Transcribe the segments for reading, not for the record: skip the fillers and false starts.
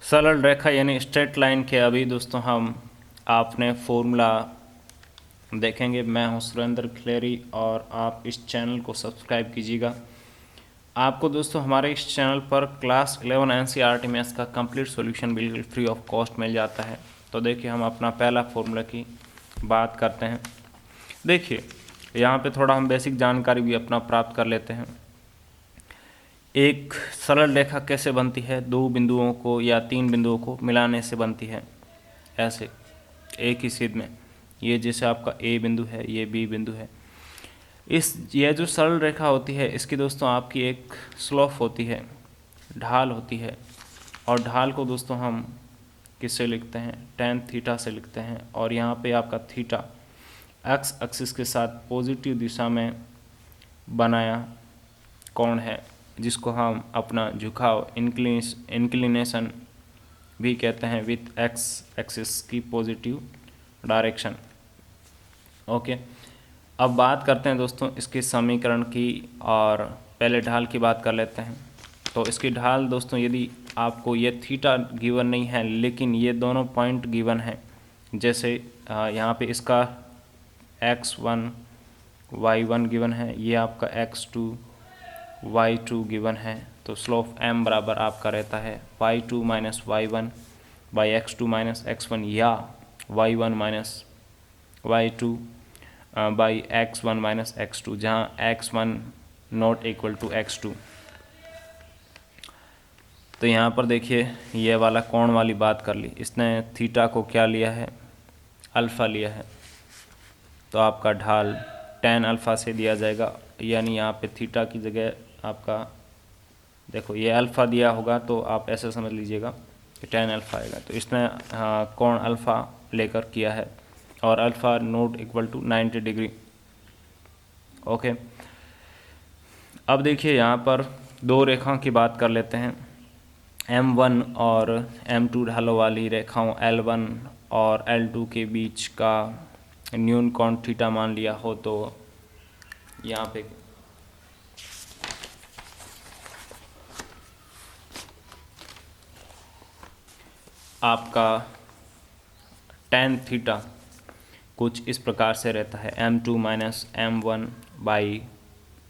सरल रेखा यानी straight line के अभी दोस्तों हम आपने फॉर्मूला देखेंगे। मैं हूं सुरेंद्र खिलेरी और आप इस चैनल को सब्सक्राइब कीजिएगा। आपको दोस्तों हमारे इस चैनल पर क्लास 11 NCERT मैथ्स का कंप्लीट सॉल्यूशन बिल्कुल फ्री ऑफ कॉस्ट मिल जाता है। तो देखिए हम अपना पहला फॉर्मूला की बात करते हैं। देखिए यहाँ पे थोड़ा हम बेसिक जानकारी भी अपना प्राप्त कर लेते हैं। एक सरल रेखा कैसे बनती है? दो बिंदुओं को या तीन बिंदुओं को मिलाने से बनती है। ऐसे एक ही सीध में, ये जैसे आपका ए बिंदु है, ये बी बिंदु है। यह जो सरल रेखा होती है इसकी दोस्तों आपकी एक स्लोप होती है, ढाल होती है। और ढाल को दोस्तों हम किससे लिखते हैं? tan थीटा से लिखते हैं। और यहाँ पे आपका थीटा एक्स एक्सिस के साथ पॉजिटिव दिशा में बनाया कोण है, जिसको हम अपना झुकाव इंक्लिनेशन भी कहते हैं, विथ एक्स एक्सिस की पॉजिटिव डायरेक्शन। ओके, अब बात करते हैं दोस्तों इसके समीकरण की, और पहले ढाल की बात कर लेते हैं। तो इसकी ढाल दोस्तों, यदि आपको ये थीटा गिवन नहीं है लेकिन ये दोनों पॉइंट गिवन है, जैसे यहाँ पे इसका x1 y1 गिवन है, ये आपका x2 y2 गिवन है, तो स्लोप m बराबर आपका रहता है y2 minus y1 by x2 minus x1, या y1 minus y2 by x1 minus x2, जहाँ x1 not equal to x2। तो यहाँ पर देखिए ये वाला कोण वाली बात कर ली, इसने थीटा को क्या लिया है? अल्फ़ा लिया है। तो आपका ढाल tan अल्फ़ा से दिया जाएगा, यानी यहाँ पे थीटा की जगह आपका देखो ये अल्फ़ा दिया होगा, तो आप ऐसे समझ लीजिएगा कि tan अल्फ़ा आएगा। तो इसने कोण अल्फ़ा लेकर किया है, और alpha not equal to 90 degree. Okay, अब देखिए यहाँ पर दो रेखाओं की बात कर लेते हैं। M1 और M2 ढालों वाली रेखाओं L1 और L2 के बीच का न्यून कोण थीटा मान लिया हो, तो यहाँ पे आपका tan थीटा कुछ इस प्रकार से रहता है, M2 minus M1 by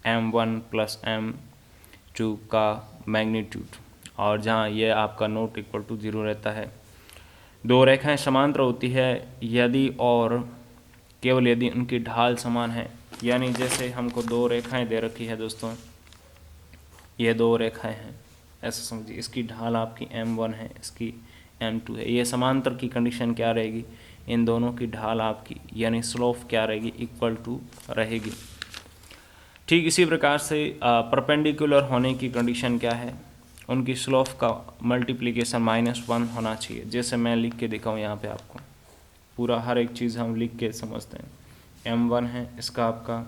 M1 plus M2 का मैग्नीट्यूड, और जहाँ ये आपका नॉट इक्वल टू 0 रहता है। दो रेखाएं समांतर होती है यदि और केवल यदि उनकी ढाल समान है, यानी जैसे हमको दो रेखाएं दे रखी है दोस्तों, ये दो रेखाएं हैं, ऐसा समझिए, इसकी ढाल आपकी M1 है, इसकी M2 है। ये समांतर की कंडीशन क्या रहेगी? इन दोनों की ढाल आपकी यानी स्लोप क्या रहेगी? इक्वल टू रहेगी। ठीक इसी प्रकार से परपेंडिकुलर होने की कंडीशन क्या है? उनकी स्लोप का मल्टीप्लिकेशन -1 होना चाहिए। जैसे मैं लिख के दिखाऊँ यहाँ पे आपको, पूरा हर एक चीज़ हम लिख के समझते हैं। M1 है, इसका आपका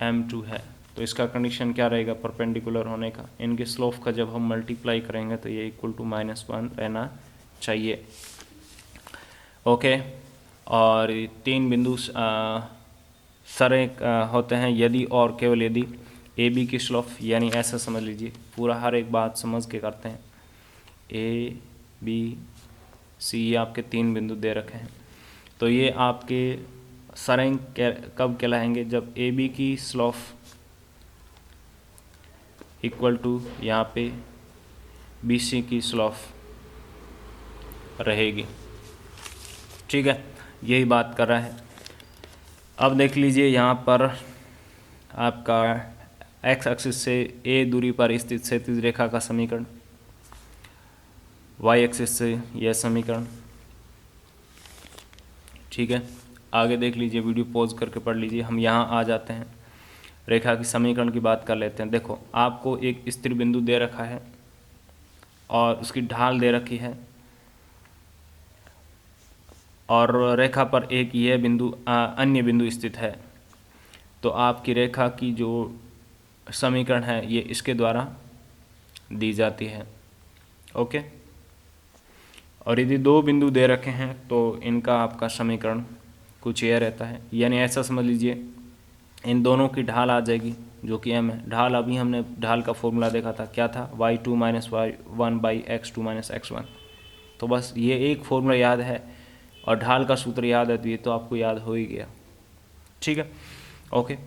M2 है, तो इसका कंडीशन क्या रहेगा परपेंडिकुलर होने का? इनके स्लोप का जब हम मल्टीप्लाई करेंगे तो ये इक्वल टू -1 रहना चाहिए। ओके, और तीन बिंदु सरे होते हैं यदि और केवल यदि ए बी की स्लोप, यानी ऐसा समझ लीजिए, पूरा हर एक बात समझ के करते हैं। ए बी सी ये आपके तीन बिंदु दे रखे हैं, तो ये आपके सरें कब कहलाएंगे? जब ए बी की स्लोप इक्वल टू यहाँ पे बी सी की स्लोप रहेगी। ठीक है, यही बात कर रहा है। अब देख लीजिए यहाँ पर आपका एक्स एक्सिस से ए दूरी पर स्थित क्षैतिज रेखा का समीकरण, वाई एक्सिस से यह समीकरण। ठीक है, आगे देख लीजिए, वीडियो पॉज करके पढ़ लीजिए। हम यहाँ आ जाते हैं, रेखा की समीकरण की बात कर लेते हैं। देखो आपको एक स्थिर बिंदु दे रखा है और उसकी ढाल दे रखी है, और रेखा पर एक यह बिंदु अन्य बिंदु स्थित है, तो आपकी रेखा की जो समीकरण है ये इसके द्वारा दी जाती है। ओके, और यदि दो बिंदु दे रखे हैं तो इनका आपका समीकरण कुछ यह रहता है, यानी ऐसा समझ लीजिए इन दोनों की ढाल आ जाएगी जो कि m है। ढाल हमने ढाल का फॉर्मूला देखा था, क्या था? y2 minus y1 by x2 minus x1, तो बस ये एक फॉर्मूला याद है और ढाल का सूत्र याद है, तो ये तो आपको याद हो ही गया। ठीक है, ओके।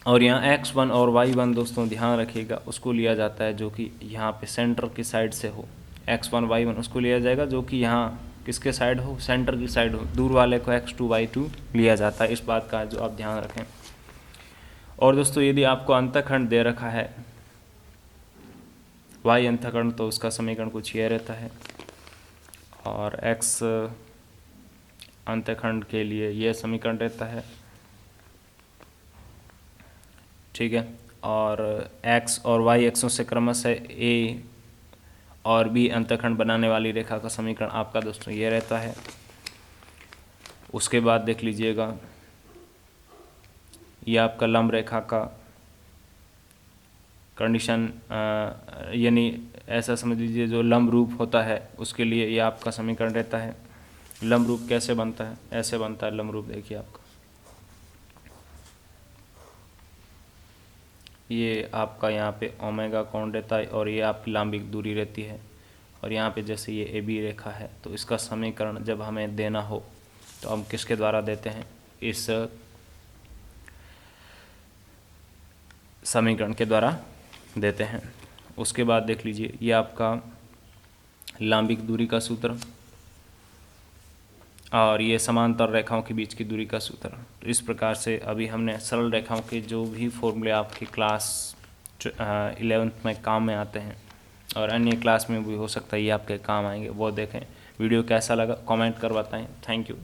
और यहाँ x1 और y1 दोस्तों ध्यान रखिएगा, उसको लिया जाता है जो कि यहाँ पे सेंटर की साइड से हो। x1 y1 उसको लिया जाएगा जो कि यहाँ किसके साइड हो, सेंटर की साइड हो। दूर वाले को x2 y2 लिया जाता है, इस बात का जो आप ध्यान रखें। और दोस्तों यदि आपको अंतःखंड दे रखा है y अंतःखंड, तो उसका समीकरण कुछ ये रहता है, और x अंतःखंड के लिए ये समीकरण रहता है। ठीक है, और x और y एक्सों से क्रमशः a और b अंतःखंड बनाने वाली रेखा का समीकरण आपका दोस्तों ये रहता है। उसके बाद देख लीजिएगा, ये आपका लंब रेखा का कंडीशन, यानी ऐसा समझ लीजिए जो लंब रूप होता है उसके लिए ये आपका समीकरण रहता है। लंब रूप कैसे बनता है, ऐसे बनता है लंब रूप, देखिए आपका ये आपका यहाँ पे ओमेगा कोण रहता है और ये आपकी लंबिक दूरी रहती है, और यहाँ पे जैसे ये ए बी रेखा है, तो इसका समीकरण जब हमें देना हो तो हम किसके द्वारा देते हैं, इस समीकरण के द्वारा देते हैं। उसके बाद देख लीजिए, ये आपका लंबिक दूरी का सूत्र और ये समांतर रेखाओं के बीच की दूरी का सूत्र। तो इस प्रकार से अभी हमने सरल रेखाओं के जो भी फॉर्मूले आपकी क्लास 11th में काम में आते हैं और अन्य क्लास में भी हो सकता है ये आपके काम आएंगे, वो देखें। वीडियो कैसा लगा कमेंट कर बताएं। Thank you.